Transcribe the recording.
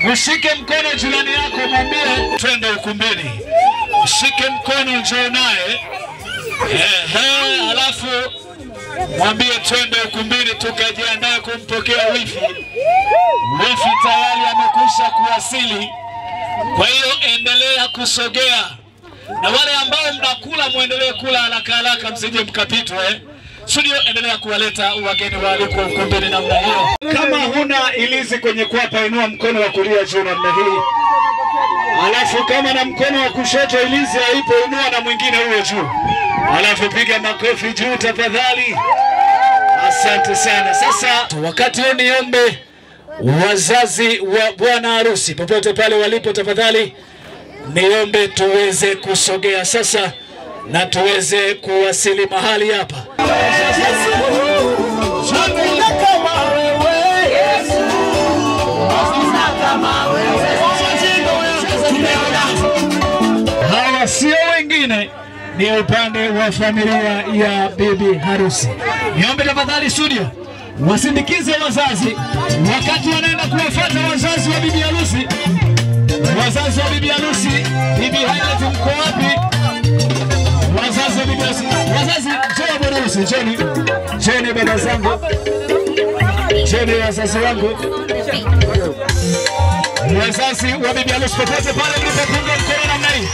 Mshike mkono jirani yako, mwambie twende ukumbini. Mshike mkono, njoo naye. Alafu mwambie twende ukumbini tukajiandae kumpokea wifi. Wifi tayari amekwisha kuwasili. Kwa hiyo endelea kusogea. Na wale ambao mnakula muendelee kula haraka msije mkapitwe. Studio endelea kuwaleta wageni waalikwa ukumbini namna hiyo. Kama huna ilizi kwenye kwapa, inua mkono wa kulia juu namna hii. Alafu kama na mkono wa kushoto ilizi haipo, inua na mwingine huo juu. Alafu piga makofi juu tafadhali. Asante sana. Sasa wakati huu niombe wazazi wa bwana harusi popote pale walipo, tafadhali niombe tuweze kusogea sasa na tuweze kuwasili mahali hapa. Hawa sio wengine, ni upande wa familia ya bibi harusi. Niombe tafadhali studio wasindikize wazazi wakati wanaenda kuwafuata wazazi wa bibi harusi. Wazazi wa bibi harusi, bibi Highlight mko wapi? Wazazi wa bibi harusi, wazazi njoo bwana harusi, njoni baba zangu, njoni wazazi wangu. Wazazi wa bibi harusi popote pale mlipopunga mkono namna hii.